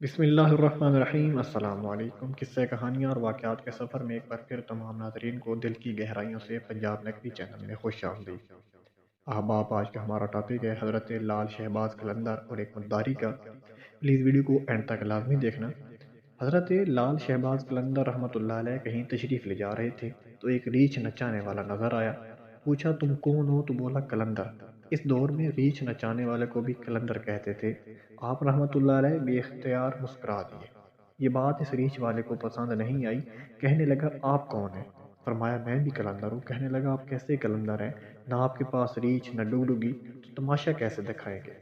بسم اللہ الرحمن الرحیم، السلام علیکم۔ قصے کہانیاں اور واقعات کے سفر میں ایک بار پھر تمام ناظرین کو دل کی گہرائیوں سے پنجاب نگری چینل میں خوش آمدید۔ احباب، آج کا ہمارا ٹاپک ہے حضرت لال شہباز قلندر اور ایک مداری کا۔ پلیز ویڈیو کو اینڈ تک لازمی دیکھنا۔ حضرت لال شہباز قلندر رحمۃ اللہ علیہ کہیں تشریف لے جا رہے تھے تو ایک ریچھ نچانے والا نظر آیا۔ پوچھا تم کون ہو؟ تو بولا قلندر۔ اس دور میں ریچھ نچانے والے کو بھی قلندر کہتے تھے۔ آپ رحمۃ اللہ علیہ بے اختیار مسکرا دیے۔ یہ بات اس ریچھ والے کو پسند نہیں آئی۔ کہنے لگا آپ کون ہیں؟ فرمایا میں بھی قلندر ہوں۔ کہنے لگا آپ کیسے قلندر ہیں؟ نہ آپ کے پاس ریچھ نہ ڈگڈگی، تو تماشا کیسے دکھائیں گے؟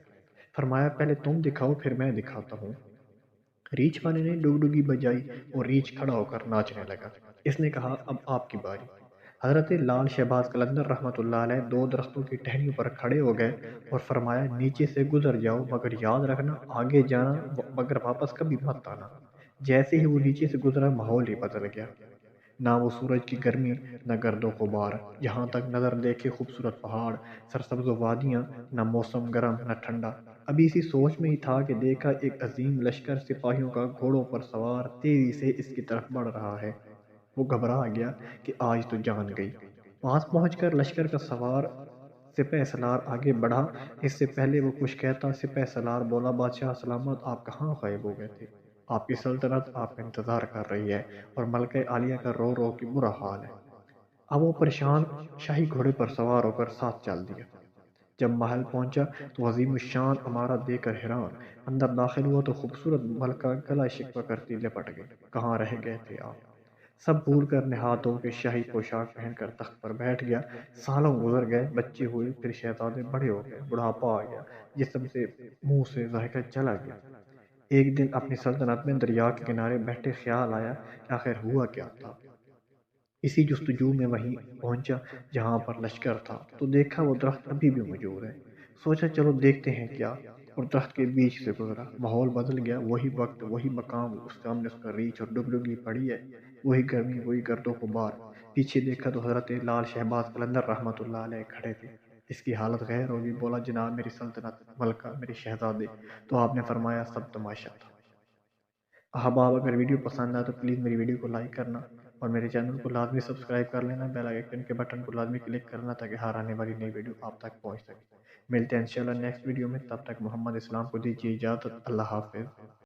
فرمایا پہلے تم دکھاؤ پھر میں دکھاتا ہوں۔ ریچھ والے نے ڈگڈگی بجائی اور ریچھ کھڑا ہو کر ناچنے لگا۔ اس نے کہا اب آپ کی باری۔ حضرت لال شہباز قلندر رحمۃ اللہ علیہ دو درختوں کی ٹہنیوں پر کھڑے ہو گئے اور فرمایا نیچے سے گزر جاؤ، مگر یاد رکھنا آگے جانا مگر واپس کبھی مت آنا۔ جیسے ہی وہ نیچے سے گزرا ماحول ہی بدل گیا۔ نہ وہ سورج کی گرمی، نہ گرد و غبار، جہاں تک نظر دیکھے خوبصورت پہاڑ، سرسبز و وادیاں، نہ موسم گرم نہ ٹھنڈا۔ ابھی اسی سوچ میں ہی تھا کہ دیکھا ایک عظیم لشکر سپاہیوں کا گھوڑوں پر سوار تیزی سے اس کی طرف بڑھ رہا ہے۔ وہ گھبرا گیا کہ آج تو جان گئی۔ پاس پہنچ کر لشکر کا سوار سپہ سالار آگے بڑھا۔ اس سے پہلے وہ کچھ کہتا سپہ سالار بولا بادشاہ سلامت، آپ کہاں غائب ہو گئے تھے؟ آپ کی سلطنت آپ کا انتظار کر رہی ہے اور ملکہ عالیہ کا رو رو کے برا حال ہے۔ اب وہ پریشان شاہی گھوڑے پر سوار ہو کر ساتھ چل دیا۔ جب محل پہنچا تو عظیم الشان عمارت دیکھ کر حیران۔ اندر داخل ہوا تو خوبصورت ملکہ گلا شکوہ کرتی لپٹ گئی۔ کہاں رہ گئے تھے آپ؟ سب بھول کر نہا دھو کے شاہی پوشاک پہن کر تخت پر بیٹھ گیا۔ سالوں گزر گئے، بچے ہوئے، پھر شہزادے بڑے ہو گئے، بڑھاپا آ گیا، جسم سے منہ سے ذائقہ چلا گیا۔ ایک دن اپنی سلطنت میں دریا کے کنارے بیٹھے خیال آیا کہ آخر ہوا کیا تھا۔ اسی جستجو میں وہیں پہنچا جہاں پر لشکر تھا تو دیکھا وہ درخت ابھی بھی موجود ہے۔ سوچا چلو دیکھتے ہیں کیا، اور درخت کے بیچ سے گزرا۔ ماحول بدل گیا، وہی وقت وہی مقام، اس سامنے اس کا ریچھ اور ڈگڈگی پڑی ہے، وہی گرمی وہی گرد و غبار۔ پیچھے دیکھا تو حضرت لال شہباز قلندر رحمۃ اللہ علیہ کھڑے تھے۔ اس کی حالت غیر ہوگی۔ بولا جناب میری سلطنت، ملکہ، میری شہزادے۔ تو آپ نے فرمایا سب تماشا تھا۔ احباب، اگر ویڈیو پسند آئے تو پلیز میری ویڈیو کو لائک کرنا اور میرے چینل کو لازمی سبسکرائب کر لینا۔ بیل آئیکن کے بٹن کو لازمی کلک کرنا تاکہ ہر آنے والی نئی ویڈیو آپ تک پہنچ سکے۔ ملتے ہیں انشاءاللہ نیکسٹ ویڈیو میں، تب تک محمد اسلام کو دیجیے اجازت۔ اللہ حافظ۔